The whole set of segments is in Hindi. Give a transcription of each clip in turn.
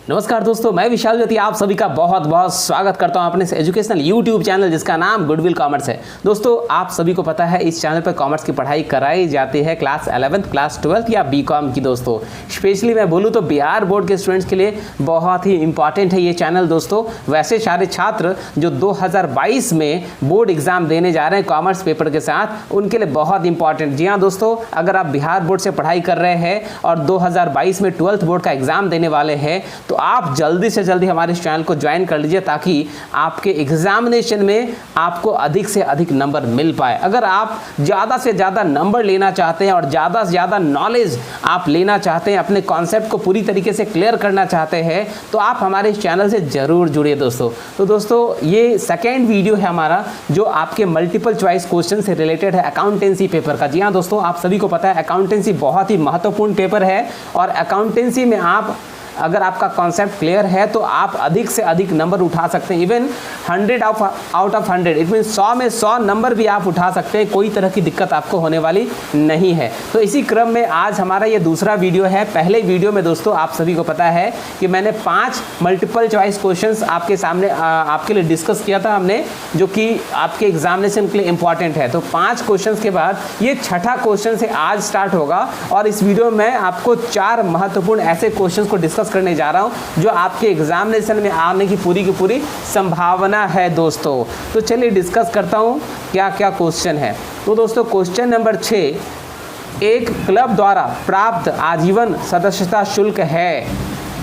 नमस्कार दोस्तों, मैं विशाल ज्योति आप सभी का बहुत बहुत स्वागत करता हूं अपने एजुकेशनल यूट्यूब चैनल जिसका नाम गुडविल कॉमर्स है। दोस्तों, आप सभी को पता है इस चैनल पर कॉमर्स की पढ़ाई कराई जाती है क्लास 11th, क्लास 12th या बीकॉम की। दोस्तों स्पेशली मैं बोलूं तो बिहार बोर्ड के स्टूडेंट्स के लिए बहुत ही इंपॉर्टेंट है ये चैनल। दोस्तों वैसे सारे छात्र जो 2022 में बोर्ड एग्जाम देने जा रहे हैं कॉमर्स पेपर के साथ, उनके लिए बहुत इंपॉर्टेंट। जी हाँ दोस्तों, अगर आप बिहार बोर्ड से पढ़ाई कर रहे हैं और 2022 में 12th बोर्ड का एग्जाम देने वाले हैं तो आप जल्दी से जल्दी हमारे इस चैनल को ज्वाइन कर लीजिए ताकि आपके एग्जामिनेशन में आपको अधिक से अधिक नंबर मिल पाए। अगर आप ज़्यादा से ज़्यादा नंबर लेना चाहते हैं और ज़्यादा से ज़्यादा नॉलेज आप लेना चाहते हैं, अपने कॉन्सेप्ट को पूरी तरीके से क्लियर करना चाहते हैं, तो आप हमारे इस चैनल से ज़रूर जुड़िए दोस्तों। तो दोस्तों ये सेकेंड वीडियो है हमारा जो आपके मल्टीपल चॉइस क्वेश्चन से रिलेटेड है अकाउंटेंसी पेपर का। जी हाँ दोस्तों, आप सभी को पता है अकाउंटेंसी बहुत ही महत्वपूर्ण पेपर है और अकाउंटेंसी में आप अगर आपका कॉन्सेप्ट क्लियर है तो आप अधिक से अधिक नंबर उठा सकते हैं। Even 100 out of 100 it mean 100 में 100 नंबर भी आप उठा सकते हैं, कोई तरह की दिक्कत आपको होने वाली नहीं है। तो इसी क्रम में आज हमारा ये दूसरा वीडियो है। पहले वीडियो में दोस्तों आप सभी को पता है कि मैंने 5 मल्टीपल चॉइस क्वेश्चंस आपके सामने आपके लिए डिस्कस किया था हमने, जो कि आपके एग्जामिनेशन के लिए इंपॉर्टेंट है। तो 5 क्वेश्चन के बाद ये छठा क्वेश्चन से आज स्टार्ट होगा और इस वीडियो में आपको 4 महत्वपूर्ण ऐसे क्वेश्चन को डिस्कस करने जा रहा हूं जो आपके एग्जामिनेशन में आने की पूरी संभावना है दोस्तों। तो चलिए डिस्कस करता हूं क्या क्या क्वेश्चन है। तो दोस्तों क्वेश्चन नंबर 6, एक क्लब द्वारा प्राप्त आजीवन सदस्यता शुल्क है।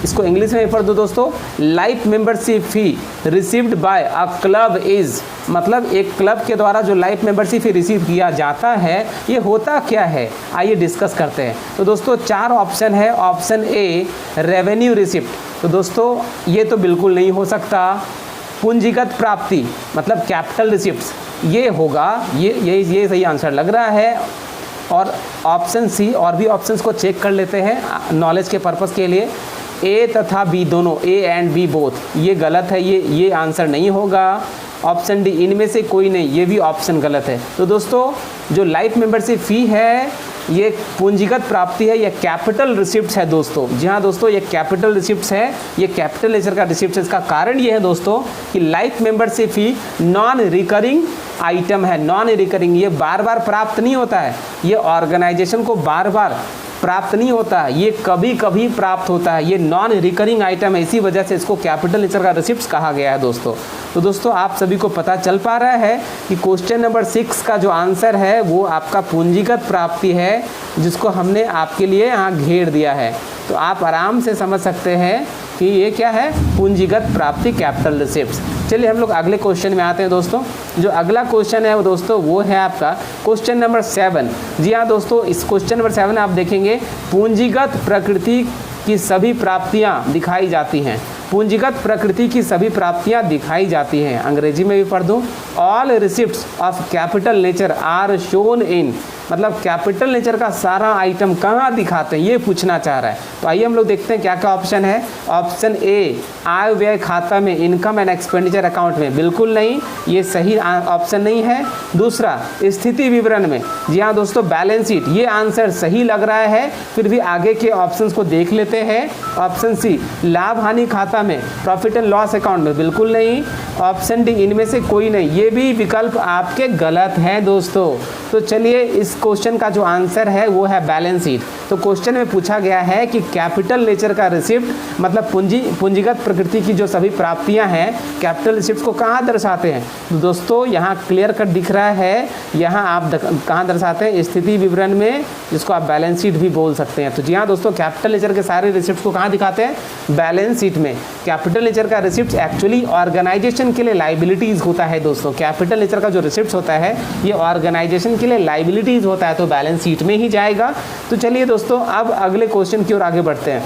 इसको इंग्लिश में पढ़ दो दोस्तों। Life membership fee received by a club is, मतलब एक क्लब के द्वारा जो लाइफ मेंबरशिप फी रिसीव किया जाता है ये होता क्या है, आइए डिस्कस करते हैं। तो दोस्तों 4 ऑप्शन है। ऑप्शन ए रेवेन्यू रिसिप्ट, तो दोस्तों ये तो बिल्कुल नहीं हो सकता। पूंजीगत प्राप्ति मतलब कैपिटल रिसिप्ट्स, ये होगा, ये सही आंसर लग रहा है। और ऑप्शन सी, और भी ऑप्शंस को चेक कर लेते हैं नॉलेज के पर्पस के लिए। ए तथा बी दोनों, ए एंड बी बोथ, ये गलत है, ये आंसर नहीं होगा। ऑप्शन डी इनमें से कोई नहीं, ये भी ऑप्शन गलत है। तो दोस्तों जो लाइफ मेंबरशिप फी है ये पूंजीगत प्राप्ति है, ये कैपिटल रिसिप्ट्स है दोस्तों। जी हाँ दोस्तों, ये कैपिटल रिसिप्ट्स है, ये कैपिटल नेचर का रिसिप्ट है। इसका कारण ये है दोस्तों कि life membership fee non recurring item है। नॉन रिकरिंग, ये बार बार प्राप्त नहीं होता है, ये ऑर्गेनाइजेशन को बार बार प्राप्त नहीं होता है, ये कभी कभी प्राप्त होता है, ये नॉन रिकरिंग आइटम है, इसी वजह से इसको कैपिटल नेचर का रिसिप्ट्स कहा गया है दोस्तों। तो दोस्तों आप सभी को पता चल पा रहा है कि क्वेश्चन नंबर 6 का जो आंसर है वो आपका पूंजीगत प्राप्ति है, जिसको हमने आपके लिए यहाँ घेर दिया है। तो आप आराम से समझ सकते हैं कि ये क्या है, पूंजीगत प्राप्ति कैपिटल रिसिप्ट्स। चलिए हम लोग अगले क्वेश्चन में आते हैं दोस्तों। जो अगला क्वेश्चन है वो दोस्तों वो है आपका क्वेश्चन नंबर 7। जी हाँ दोस्तों, इस क्वेश्चन नंबर 7 आप देखेंगे पूंजीगत प्रकृति की सभी प्राप्तियाँ दिखाई जाती हैं। पूंजीगत प्रकृति की सभी प्राप्तियाँ दिखाई जाती हैं। अंग्रेजी में भी पढ़ दूँ, all receipts of capital nature are shown in, मतलब कैपिटल नेचर का सारा आइटम कहाँ दिखाते हैं ये पूछना चाह रहा है। तो आइए हम लोग देखते हैं क्या क्या ऑप्शन है। ऑप्शन ए आय व्यय खाता में, इनकम एंड एक्सपेंडिचर अकाउंट में, बिल्कुल नहीं, ये सही ऑप्शन नहीं है। दूसरा स्थिति विवरण में, जी हाँ दोस्तों बैलेंस शीट, ये आंसर सही लग रहा है, फिर भी आगे के ऑप्शंस को देख लेते हैं। ऑप्शन सी लाभ हानि खाता में, प्रॉफिट एंड लॉस अकाउंट में, बिल्कुल नहीं। ऑप्शन डी इनमें से कोई नहीं, ये भी विकल्प आपके गलत हैं दोस्तों। तो चलिए इस क्वेश्चन का जो आंसर है वो है बैलेंस शीट। तो क्वेश्चन में पूछा गया है कि कैपिटल नेचर का रिसिप्ट मतलब पूंजीगत प्रकृति की जो सभी प्राप्तियां हैं कैपिटल रिसिप्ट को कहाँ दर्शाते हैं। तो दोस्तों यहाँ क्लियर कट दिख रहा है, यहाँ आप कहाँ दर्शाते हैं, स्थिति विवरण में, जिसको आप बैलेंस शीट भी बोल सकते हैं। तो जी हाँ दोस्तों, कैपिटल नेचर के सारे रिसिप्ट को कहाँ दिखाते हैं, बैलेंस शीट में। कैपिटल नेचर का रिसिप्ट एक्चुअली ऑर्गेनाइजेशन के लिए लाइबिलिटीज होता है दोस्तों। कैपिटल नेचर का जो रिसिप्ट होता है ये ऑर्गेनाइजेशन के लिए लाइबिलिटीज होता है, तो बैलेंस शीट में ही जाएगा। तो चलिए दोस्तों अब अगले क्वेश्चन की ओर आगे बढ़ते हैं।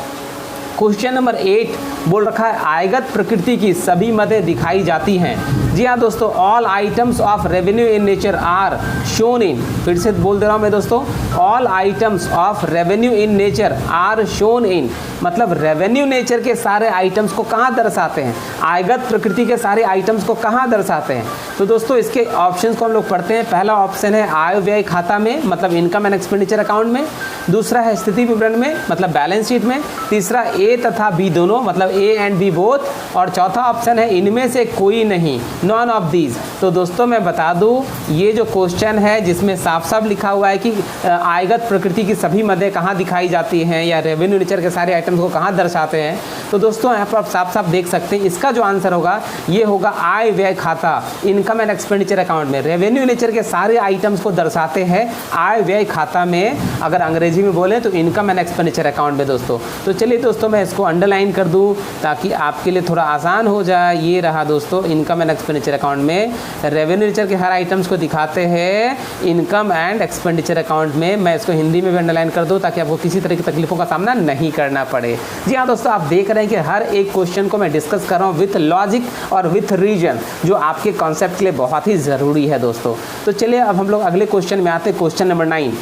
क्वेश्चन नंबर 8 बोल रखा है आयगत प्रकृति की सभी मदें दिखाई जाती हैं। जी हाँ दोस्तों, all items of revenue in nature are shown in, फिर से बोल दे रहा हूँ मैं दोस्तों, all items of revenue in nature are shown in, मतलब रेवेन्यू नेचर के सारे आइटम्स को कहाँ दर्शाते हैं, आयगत प्रकृति के सारे आइटम्स को कहाँ दर्शाते हैं। तो दोस्तों इसके ऑप्शंस को हम लोग पढ़ते हैं। पहला ऑप्शन है आय व्यय खाता में, मतलब इनकम एंड एक्सपेंडिचर अकाउंट में। दूसरा है स्थिति विवरण में, मतलब बैलेंस शीट में। तीसरा ए तथा बी दोनों, मतलब ए एंड बी बोथ। और चौथा ऑप्शन है इनमें से कोई नहीं, नॉन ऑफ दीज। तो दोस्तों मैं बता दूं, ये जो क्वेश्चन है जिसमें साफ साफ लिखा हुआ है कि आयगत प्रकृति की सभी मदें कहाँ दिखाई जाती हैं या रेवेन्यू नेचर के सारे आइटम्स को कहाँ दर्शाते हैं, तो दोस्तों यहाँ पर आप साफ साफ देख सकते हैं इसका जो आंसर होगा ये होगा आय व्यय खाता, इनकम एंड एक्सपेंडिचर अकाउंट में। रेवेन्यू नेचर के सारे आइटम्स को दर्शाते हैं आय व्यय खाता में, अगर अंग्रेजी में बोले तो इनकम एंड एक्सपेंडिचर अकाउंट में दोस्तों। तो चलिए दोस्तों मैं इसको अंडरलाइन कर दूं ताकि आपके लिए थोड़ा आसान हो जाए। ये रहा दोस्तों, इनकम एंड एक्सपेंडिचर अकाउंट में रेवेन्यू नेचर के हर आइटम्स को दिखाते हैं इनकम एंड एक्सपेंडिचर अकाउंट में। मैं इसको हिंदी में भी अंडरलाइन कर दूं ताकि आपको किसी तरह की तकलीफों का सामना नहीं करना पड़े। जी हाँ दोस्तों, आप देख रहे हैं कि हर एक क्वेश्चन को मैं डिस्कस कर रहा हूँ विथ लॉजिक और विथ रीजन, जो आपके कॉन्सेप्ट के लिए बहुत ही ज़रूरी है दोस्तों। तो चलिए अब हम लोग अगले क्वेश्चन में आते हैं, क्वेश्चन नंबर 9।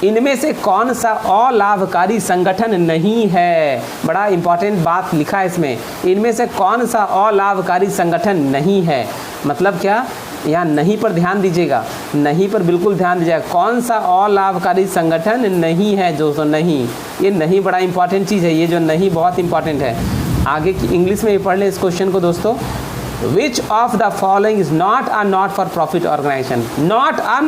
इनमें से कौन सा अलाभकारी संगठन नहीं है? बड़ा इंपॉर्टेंट बात लिखा है इसमें, इनमें से कौन सा अलाभकारी संगठन नहीं है। मतलब क्या, यहाँ नहीं पर ध्यान दीजिएगा, नहीं पर बिल्कुल ध्यान दीजिएगा। कौन सा अलाभकारी संगठन नहीं है दोस्तों? नहीं, ये नहीं बड़ा इंपॉर्टेंट चीज़ है, ये जो नहीं बहुत इंपॉर्टेंट है। आगे की इंग्लिश में भी पढ़ लें इस क्वेश्चन को दोस्तों। Which of the following is not a not for profit organization? not a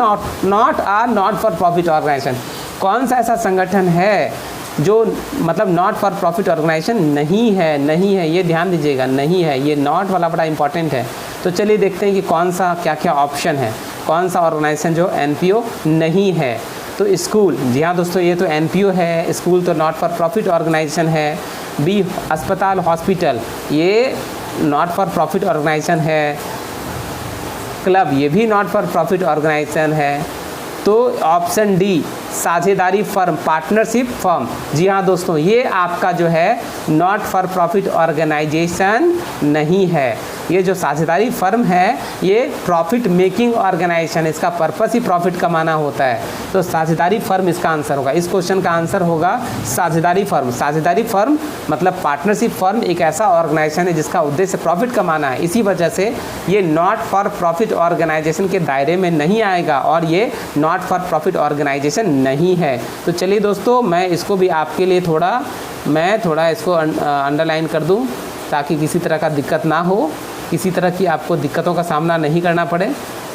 not for profit organization। कौन सा ऐसा संगठन है जो मतलब नॉट फॉर प्रॉफिट ऑर्गेनाइजेशन नहीं है? नहीं है, ये ध्यान दीजिएगा, नहीं है, ये नॉट वाला बड़ा इंपॉर्टेंट है। तो चलिए देखते हैं कि कौन सा क्या क्या ऑप्शन है, कौन सा ऑर्गेनाइजेशन जो एनपीओ नहीं है। तो स्कूल, जी हाँ दोस्तों, ये तो एनपीओ है, स्कूल तो नॉट फॉर प्रॉफिट ऑर्गेनाइजेशन है। बी अस्पताल हॉस्पिटल, ये नॉट फॉर प्रॉफिट ऑर्गेनाइजेशन है। क्लब, ये भी नॉट फॉर प्रॉफिट ऑर्गेनाइजेशन है। तो ऑप्शन डी साझेदारी फर्म, पार्टनरशिप फर्म, जी हाँ दोस्तों, ये आपका जो है नॉट फॉर प्रॉफिट ऑर्गेनाइजेशन नहीं है। ये जो साझेदारी फर्म है ये प्रॉफिट मेकिंग ऑर्गेनाइजेशन, इसका पर्पस ही प्रॉफिट कमाना होता है। तो साझेदारी फर्म इसका आंसर होगा, इस क्वेश्चन का आंसर होगा साझेदारी फर्म। साझेदारी फर्म मतलब पार्टनरशिप फर्म एक ऐसा ऑर्गेनाइजेशन है जिसका उद्देश्य प्रॉफिट कमाना है, इसी वजह से ये नॉट फॉर प्रॉफिट ऑर्गेनाइजेशन के दायरे में नहीं आएगा और ये नॉट फॉर प्रॉफिट ऑर्गेनाइजेशन नहीं है। तो चलिए दोस्तों मैं इसको भी आपके लिए थोड़ा इसको अंडरलाइन कर दूं ताकि किसी तरह का दिक्कत ना हो, किसी तरह की आपको दिक्कतों का सामना नहीं करना पड़े।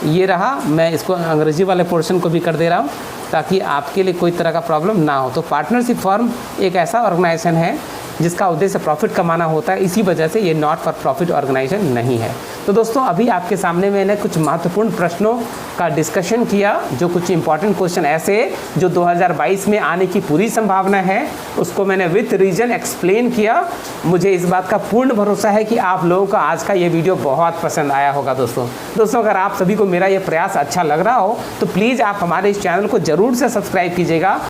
ये रहा, मैं इसको अंग्रेजी वाले पोर्शन को भी कर दे रहा हूँ ताकि आपके लिए कोई तरह का प्रॉब्लम ना हो। तो पार्टनरशिप फर्म एक ऐसा ऑर्गेनाइजेशन है जिसका उद्देश्य प्रॉफिट कमाना होता है, इसी वजह से ये नॉट फॉर प्रॉफिट ऑर्गेनाइजेशन नहीं है। तो दोस्तों अभी आपके सामने मैंने कुछ महत्वपूर्ण प्रश्नों का डिस्कशन किया, जो कुछ इंपॉर्टेंट क्वेश्चन ऐसे जो 2022 में आने की पूरी संभावना है, उसको मैंने विथ रीजन एक्सप्लेन किया। मुझे इस बात का पूर्ण भरोसा है कि आप लोगों का आज का ये वीडियो बहुत पसंद आया होगा। दोस्तों अगर आप सभी को मेरा ये प्रयास अच्छा लग रहा हो तो प्लीज़ आप हमारे इस चैनल को ज़रूर से सब्सक्राइब कीजिएगा